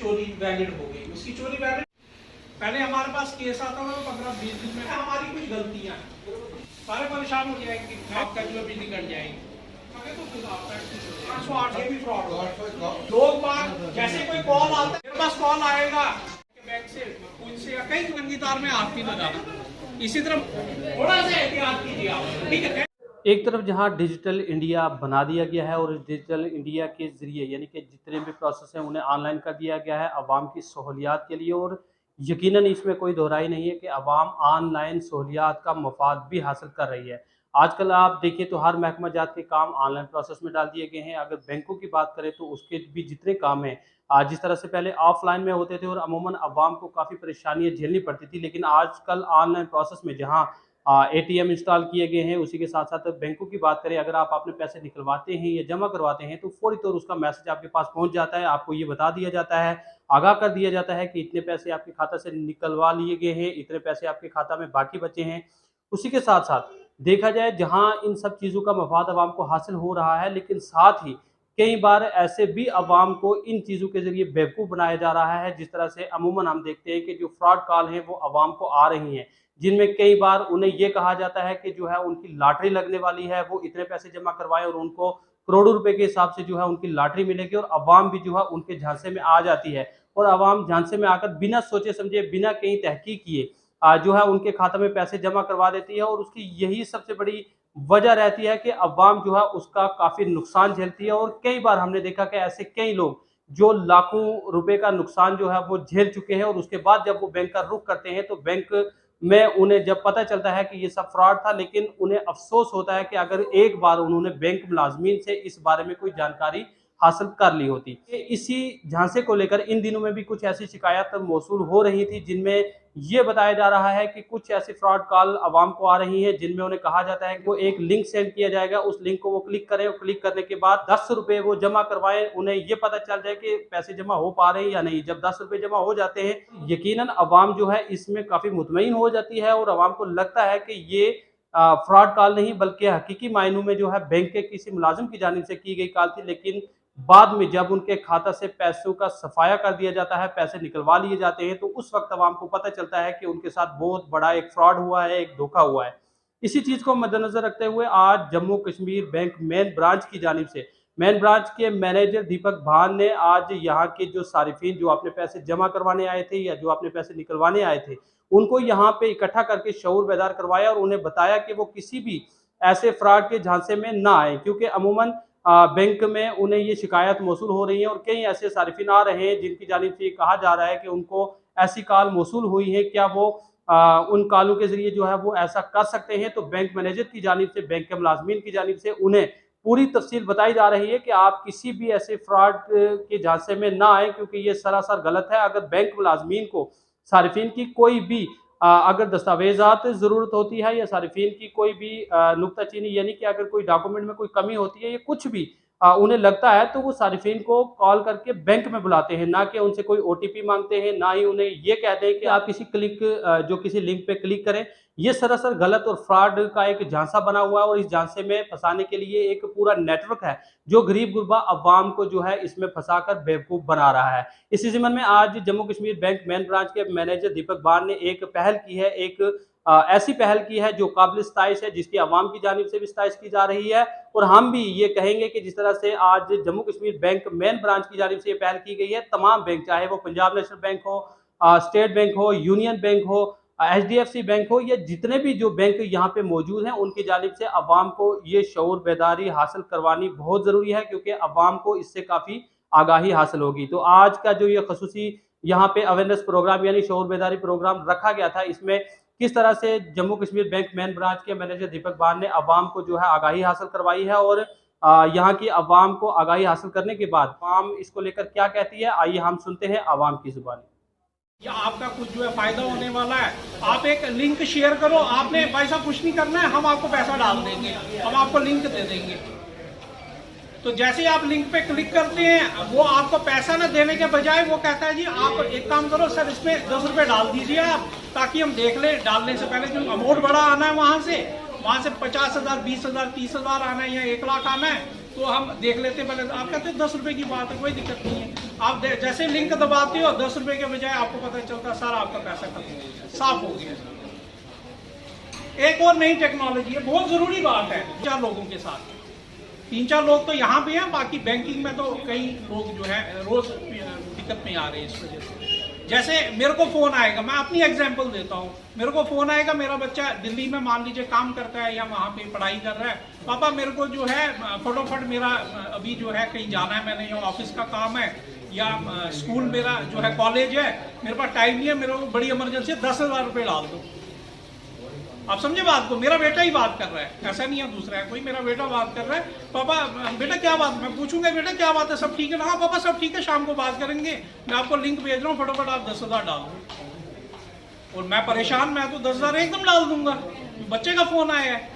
चोरी वैलिड हो गई, उसकी चोरी वैलिड। पहले हमारे पास केस आता था 15-20 दिन में, हमारी कुछ गलतियां सारे परेशान हो जाएंगे, आपका जो बिजली कट जाएगी। लोग बात जैसे कोई कॉल आता है, मेरे पास कॉल आएगा बैंक से, उनसे कई रंगीदार में आपकी लगाना, इसी तरह थोड़ा सा एहतियात कीजिए आप, ठीक है। एक तरफ जहां डिजिटल इंडिया बना दिया गया है और इस डिजिटल इंडिया के ज़रिए यानी कि जितने भी प्रोसेस हैं उन्हें ऑनलाइन कर दिया गया है आवाम की सहूलियात के लिए, और यकीनन इसमें कोई दोहराई नहीं है कि आवाम ऑनलाइन सहूलियात का मफाद भी हासिल कर रही है। आजकल आप देखिए तो हर महकमा जात के काम ऑनलाइन प्रोसेस में डाल दिए गए हैं। अगर बैंकों की बात करें तो उसके भी जितने काम हैं जिस तरह से पहले ऑफलाइन में होते थे और अमूमन आवाम को काफ़ी परेशानियाँ झेलनी पड़ती थी, लेकिन आजकल ऑनलाइन प्रोसेस में जहाँ एटीएम इंस्टॉल किए गए हैं, उसी के साथ साथ बैंकों की बात करें, अगर आप अपने पैसे निकलवाते हैं या जमा करवाते हैं तो फौरी तौर उसका मैसेज आपके पास पहुंच जाता है। आपको ये बता दिया जाता है, आगाह कर दिया जाता है कि इतने पैसे आपके खाता से निकलवा लिए गए हैं, इतने पैसे आपके खाता में बाकी बचे हैं। उसी के साथ साथ देखा जाए जहां इन सब चीज़ों का मफाद आवाम को हासिल हो रहा है, लेकिन साथ ही कई बार ऐसे भी आवाम को इन चीज़ों के ज़रिए बेवकूफ़ बनाया जा रहा है। जिस तरह से अमूमन हम देखते हैं कि जो फ्रॉड कॉल हैं वो आवाम को आ रही हैं, जिनमें कई बार उन्हें ये कहा जाता है कि जो है उनकी लॉटरी लगने वाली है, वो इतने पैसे जमा करवाएं और उनको करोड़ों रुपए के हिसाब से जो है उनकी लॉटरी मिलेगी, और आवाम भी जो है उनके झांसे में आ जाती है और आवाम झांसे में आकर बिना सोचे समझे, बिना कहीं तहकीक किए जो है उनके खाता में पैसे जमा करवा देती है। और उसकी यही सबसे बड़ी वजह रहती है कि अवाम जो है उसका काफ़ी नुकसान झेलती है, और कई बार हमने देखा कि ऐसे कई लोग जो लाखों रुपए का नुकसान जो है वो झेल चुके हैं, और उसके बाद जब वो बैंक का रुख करते हैं तो बैंक में उन्हें जब पता चलता है कि ये सब फ्रॉड था, लेकिन उन्हें अफसोस होता है कि अगर एक बार उन्होंने बैंक मुलाजमीन से इस बारे में कोई जानकारी हासिल कर ली होती। इसी झांसे को लेकर इन दिनों में भी कुछ ऐसी शिकायत मौसूल हो रही थी, जिनमें ये बताया जा रहा है कि कुछ ऐसी फ्रॉड कॉल आवाम को आ रही हैं, जिनमें उन्हें कहा जाता है कि वो एक लिंक सेंड किया जाएगा, उस लिंक को वो क्लिक करें और क्लिक करने के बाद 10 रुपए वो जमा करवाएं, उन्हें ये पता चल जाए कि पैसे जमा हो पा रहे हैं या नहीं। जब 10 रुपए जमा हो जाते हैं, यकीनन आवाम जो है इसमें काफ़ी मुतमईन हो जाती है और आवाम को लगता है कि ये फ्रॉड कॉल नहीं बल्कि हकीकी मायनों में जो है बैंक के किसी मुलाजिम की जानिब से की गई कॉल थी। लेकिन बाद में जब उनके खाता से पैसों का सफाया कर दिया जाता है, पैसे निकलवा लिए जाते हैं, तो उस वक्त आवाम को पता चलता है कि उनके साथ बहुत बड़ा एक फ्रॉड हुआ है, एक धोखा हुआ है। इसी चीज़ को मद्देनजर रखते हुए आज Jammu Kashmir bank main branch की जानिब से मेन ब्रांच के मैनेजर दीपक भान ने आज यहाँ के जो सारिफीन जो अपने पैसे जमा करवाने आए थे या जो अपने पैसे निकलवाने आए थे, उनको यहाँ पे इकट्ठा करके शऊर बेदार करवाया और उन्हें बताया कि वो किसी भी ऐसे फ्रॉड के झांसे में ना आए, क्योंकि अमूमन बैंक में उन्हें ये शिकायत मौसूल हो रही है और कई ऐसे सारिफिन आ रहे हैं जिनकी जानिब से ये कहा जा रहा है कि उनको ऐसी कॉल मौसूल हुई है, क्या वो उन कॉलों के जरिए जो है वो ऐसा कर सकते हैं। तो बैंक मैनेजर की जानिब से, बैंक के मुलाजमीन की जानिब से उन्हें पूरी तफसील बताई जा रही है कि आप किसी भी ऐसे फ्रॉड के झांसे में ना आए, क्योंकि ये सरासर गलत है। अगर बैंक मुलाजमीन को सारिफिन की कोई भी अगर दस्तावेजात ज़रूरत होती है या सारिफिन की कोई भी नुक्ताचीनी यानी कि अगर कोई डॉक्यूमेंट में कोई कमी होती है या कुछ भी उन्हें लगता है, तो वो सारिफिन को कॉल करके बैंक में बुलाते हैं, ना कि उनसे कोई ओटीपी मांगते हैं, ना ही उन्हें ये कहते हैं कि आप किसी लिंक पे क्लिक करें। ये सरासर गलत और फ्रॉड का एक झांसा बना हुआ है और इस झांसे में फंसाने के लिए एक पूरा नेटवर्क है जो गरीब गुरबा अवाम को जो है इसमें फंसाकर बेवकूफ़ बना रहा है। इसी ज़िम्मन में आज Jammu Kashmir bank main branch के मैनेजर दीपक भान ने एक पहल की है, एक ऐसी पहल की है जो काबिल सताइश है, जिसकी आवाम की जानिब से भी सताइश की जा रही है। और हम भी ये कहेंगे कि जिस तरह से आज Jammu Kashmir bank main branch की जानिब से ये पहल की गई है, तमाम बैंक, चाहे वो पंजाब नेशनल बैंक हो, स्टेट बैंक हो, यूनियन बैंक हो, HDFC बैंक हो, या जितने भी जो बैंक यहाँ पे मौजूद हैं, उनकी जानिब से अवाम को ये शऊर बेदारी हासिल करवानी बहुत ज़रूरी है, क्योंकि अवाम को इससे काफ़ी आगाही हासिल होगी। तो आज का जो ये खसूसी यहाँ पे अवेयरनेस प्रोग्राम यानी शऊर बेदारी प्रोग्राम रखा गया था, इसमें किस तरह से Jammu Kashmir bank main branch के मैनेजर दीपक भान ने अवाम को जो है आगाही हासिल करवाई है, और यहाँ की अवाम को आगाही हासिल करने के बाद अवाम इसको लेकर क्या कहती है, आइए हम सुनते हैं अवाम की जुबानी। या आपका कुछ जो है फायदा होने वाला है, आप एक लिंक शेयर करो, आपने भाई साहब कुछ नहीं करना है, हम आपको पैसा डाल देंगे, हम आपको लिंक दे देंगे। तो जैसे ही आप लिंक पे क्लिक करते हैं, वो आपको पैसा ना देने के बजाय वो कहता है जी आप एक काम करो सर, इसमें 10 रुपए डाल दीजिए आप, ताकि हम देख ले। डालने से पहले जो अमाउंट बड़ा आना है वहां से 50,000, 20,000, 30,000 आना है या 1 लाख आना है, तो हम देख लेते हैं पहले। आप कहते हैं 10 रुपए की बात है, कोई दिक्कत नहीं है। आप जैसे लिंक दबाते हो 10 रुपए के बजाय आपको पता चलता है सारा आपका पैसा खत्म हो गया, साफ हो गया। एक और नई टेक्नोलॉजी है, बहुत जरूरी बात है 4 लोगों के साथ। 3-4 लोग तो यहाँ पे हैं, बाकी बैंकिंग में तो कई लोग जो है रोज दिक्कत में आ रहे हैं इस वजह से। जैसे मेरे को फोन आएगा, मैं अपनी एग्जांपल देता हूँ, मेरे को फोन आएगा, मेरा बच्चा दिल्ली में मान लीजिए काम करता है या वहाँ पे पढ़ाई कर रहा है, पापा मेरे को जो है फटाफट मेरा अभी जो है कहीं जाना है, मैंने यहाँ ऑफिस का काम है या स्कूल मेरा जो है कॉलेज है, मेरे पास टाइम नहीं है, मेरे को बड़ी इमरजेंसी है, 10,000 रुपये डाल दो। आप समझे बात को, मेरा बेटा ही बात कर रहा है, ऐसा नहीं है दूसरा है कोई, मेरा बेटा बात कर रहा है, पापा बेटा क्या बात, मैं पूछूंगा बेटा क्या बात है, सब ठीक है ना? हाँ पापा सब ठीक है, शाम को बात करेंगे, मैं आपको लिंक भेज रहा हूँ, फटाफट आप 10,000 डाल दो। और मैं परेशान, मैं तो 10,000 एकदम डाल दूंगा, बच्चे का फोन आया है।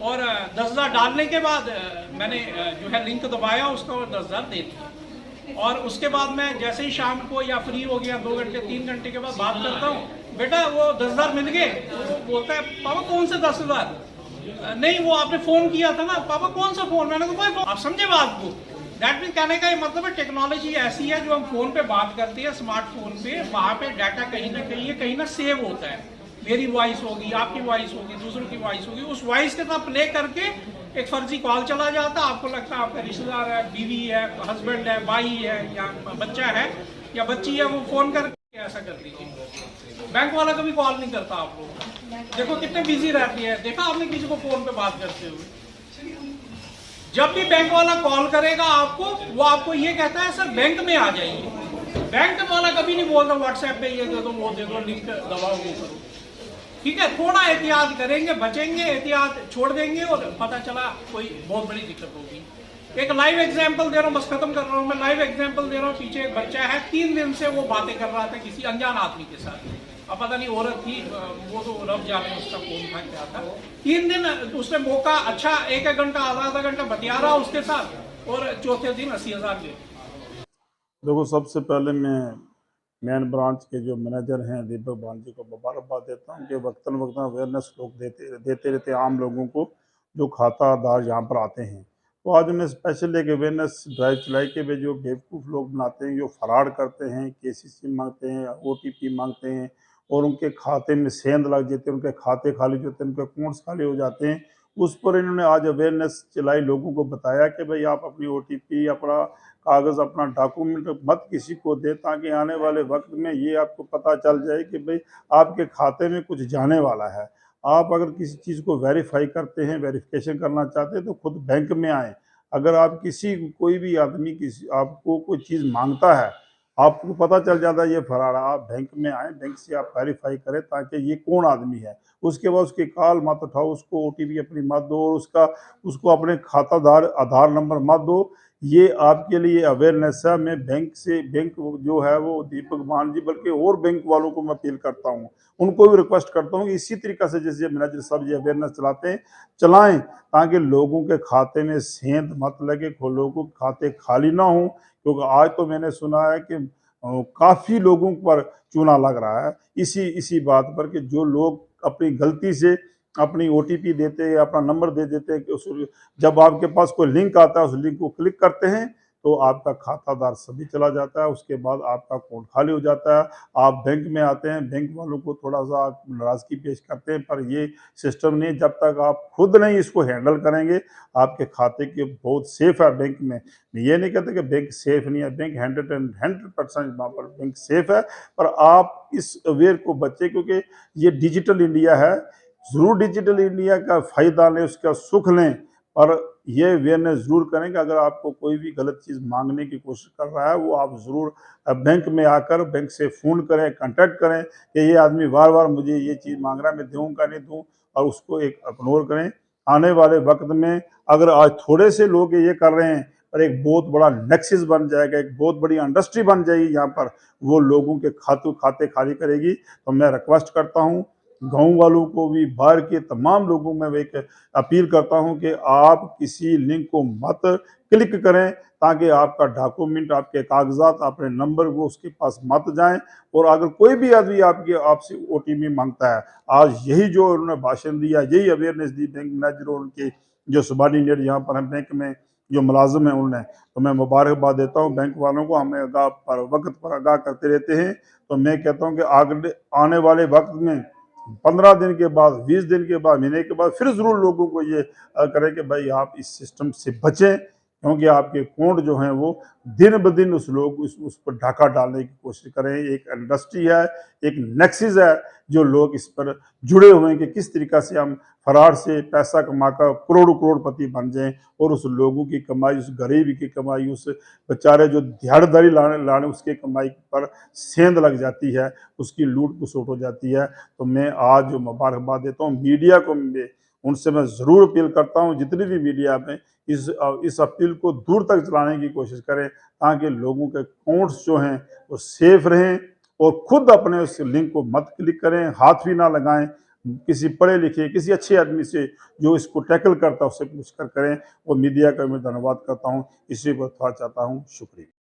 और 10,000 डालने के बाद मैंने जो है लिंक दबाया उसका और 10,000 दे दिया। और उसके बाद मैं जैसे ही शाम को या फ्री हो गया 2 घंटे 3 घंटे के बाद बात करता हूँ, बेटा वो 10,000 मिल गए? तो बोलता है पापा कौन से 10,000? नहीं वो आपने फोन किया था ना। पापा कौन सा फोन? मैंने कहा कोई फोन। आप समझे बात को? दैट मीन कहने का ये मतलब है टेक्नोलॉजी ऐसी है जो हम फोन पे बात करते हैं, स्मार्टफोन पे, वहां पे डाटा कहीं ना सेव होता है। मेरी वॉइस होगी, आपकी वॉइस होगी, दूसरों की वॉइस होगी, उस वॉइस के साथ प्ले करके एक फर्जी कॉल चला जाता है, आपको लगता है आपका रिश्तेदार है, बीवी है, हस्बैंड है, भाई है या बच्चा है या बच्ची है, वो फोन करके ऐसा कर दीजिए। बैंक वाला कभी कॉल नहीं करता आप लोग, देखो कितने बिजी रहती है, देखा आपने किसी को फोन पे बात करते हुए? जब भी बैंक वाला कॉल करेगा आपको, वो आपको ये कहता है सर बैंक में आ जाइए। बैंक वाला कभी नहीं बोलता व्हाट्सएप पे ये दे दो, वो दे दो, लिंक दबाओ, वो करो। ठीक है, थोड़ा एहतियात करेंगे, बचेंगे, एहतियात छोड़ देंगे और पता चला कोई बहुत बड़ी दिक्कत होगी। एक लाइव एग्जांपल दे रहा हूँ, बस खत्म कर रहा हूँ मैं। लाइव एग्जांपल दे रहा हूँ, पीछे एक बच्चा है, 3 दिन से वो बातें कर रहा था किसी अनजान आदमी के साथ। अब पता नहीं औरत थी, वो तो रब जाने उसका कौन था क्या था। 3 दिन उसने मौका, अच्छा 1-1 घंटा आधा घंटा बतिया रहा उसके साथ, और चौथे दिन 80,000 ले। देखो, सबसे पहले मैं मेन ब्रांच के जो मैनेजर हैं दीपक भान जी को मुबारकबाद देता हूँ कि वक्तन वक्तन अवेयरनेस लोग देते रहते आम लोगों को जो खातादार यहाँ पर आते हैं। तो आज उन्हें स्पेशल एक अवेयरनेस ड्राइव चलाई के वे जो बेवकूफ़ लोग बनाते हैं, जो फराड करते हैं, केसीसी मांगते हैं, OTP मांगते हैं और उनके खाते में सेंध लग जाते हैं, उनके खाते खाली जो होते हैं, उनके अकाउंट्स खाली हो जाते हैं। उस पर इन्होंने आज अवेयरनेस चलाई, लोगों को बताया कि भाई आप अपनी OTP, अपना कागज़, अपना डॉक्यूमेंट मत किसी को दे, ताकि आने वाले वक्त में ये आपको पता चल जाए कि भाई आपके खाते में कुछ जाने वाला है। आप अगर किसी चीज़ को वेरीफाई करते हैं, वेरिफिकेशन करना चाहते हैं तो खुद बैंक में आएँ। अगर आप कोई भी आदमी आपको कोई चीज़ मांगता है, आपको पता चल जाता है ये फराड है, आप बैंक में आएँ, बैंक से आप वेरीफाई करें ताकि ये कौन आदमी है। उसके बाद उसकी कॉल मत उठाओ, उसको OTP अपनी मत दो और उसको अपने खातादार आधार नंबर मत दो। ये आपके लिए अवेयरनेस है। मैं बैंक जो है वो दीपक भान जी, बल्कि और बैंक वालों को मैं अपील करता हूँ, उनको भी रिक्वेस्ट करता हूँ कि इसी तरीक़ा से जैसे मैनेजर साहब ये अवेयरनेस चलाते हैं, चलाएँ, ताकि लोगों के खाते में सेंध मत लगे, लोगों के खाते खाली ना हों। क्योंकि आज तो मैंने सुना है कि काफ़ी लोगों पर चूना लग रहा है इसी बात पर कि जो लोग अपनी गलती से अपनी OTP देते हैं, अपना नंबर दे देते हैं कि जब आपके पास कोई लिंक आता है, उस लिंक को क्लिक करते हैं तो आपका खातादार सभी चला जाता है, उसके बाद आपका अकाउंट खाली हो जाता है। आप बैंक में आते हैं, बैंक वालों को थोड़ा-सा नाराज़गी पेश करते हैं, पर ये सिस्टम नहीं, जब तक आप खुद नहीं इसको हैंडल करेंगे, आपके खाते के बहुत सेफ़ है बैंक में। मैं ये नहीं कहता कि बैंक सेफ़ नहीं है, बैंक 100% वहाँ पर बैंक सेफ़ है, पर आप इस अवेयर को बचें, क्योंकि ये डिजिटल इंडिया है। ज़रूर डिजिटल इंडिया का फ़ायदा लें, उसका सुख लें, पर ये अवेयरनेस ज़रूर करें कि अगर आपको कोई भी गलत चीज़ मांगने की कोशिश कर रहा है, वो आप ज़रूर बैंक में आकर बैंक से फ़ोन करें, कॉन्टैक्ट करें कि ये आदमी बार-बार मुझे ये चीज़ मांग रहा है, मैं दूँगा नहीं दूँ, और उसको एक इग्नोर करें। आने वाले वक्त में अगर आज थोड़े से लोग ये कर रहे हैं, पर एक बहुत बड़ा नेक्सस बन जाएगा, एक बहुत बड़ी इंडस्ट्री बन जाएगी यहाँ पर, वो लोगों के खाते खाली करेगी। तो मैं रिक्वेस्ट करता हूँ गाँव वालों को भी, बाहर के तमाम लोगों में एक अपील करता हूं कि आप किसी लिंक को मत क्लिक करें, ताकि आपका डॉक्यूमेंट, आपके कागजात, अपने नंबर वो उसके पास मत जाएं। और अगर कोई भी आदमी आपसे OTP मांगता है, आज यही जो उन्होंने भाषण दिया, यही अवेयरनेस दी बैंक मैनेजर और उनके जो सबॉर्डिनेट यहाँ पर हैं बैंक में, जो मुलाजिम हैं उन्हें। तो मैं मुबारकबाद देता हूँ बैंक वालों को, हमें वक्त पर आगाह करते रहते हैं। तो मैं कहता हूँ कि आगे आने वाले वक्त में 15 दिन के बाद, 20 दिन के बाद, महीने के बाद फिर ज़रूर लोगों को ये करें कि भाई आप इस सिस्टम से बचें, क्योंकि आपके अकाउंट जो हैं वो दिन ब दिन उस पर डाका डालने की कोशिश करें। एक इंडस्ट्री है, एक नेक्सिस है जो लोग इस पर जुड़े हुए हैं कि किस तरीक़ा से हम फरार से पैसा कमाकर करोड़पति बन जाएं और उस लोगों की कमाई, उस गरीब की कमाई, उस बेचारे जो दिहाड़ीदारी लाने उसके कमाई पर सेंध लग जाती है, उसकी लूट खसोट हो जाती है। तो मैं आज जो मुबारकबाद देता हूँ मीडिया को, उनसे मैं ज़रूर अपील करता हूँ जितनी भी मीडिया में इस अपील को दूर तक चलाने की कोशिश करें, ताकि लोगों के अकाउंट्स जो हैं वो सेफ रहें और खुद अपने उस लिंक को मत क्लिक करें, हाथ भी ना लगाएं। किसी पढ़े लिखे, किसी अच्छे आदमी से जो इसको टैकल करता है उससे पूछ कर करें। और मीडिया का मैं धन्यवाद करता हूँ, इसी को थोड़ा चाहता हूँ। शुक्रिया।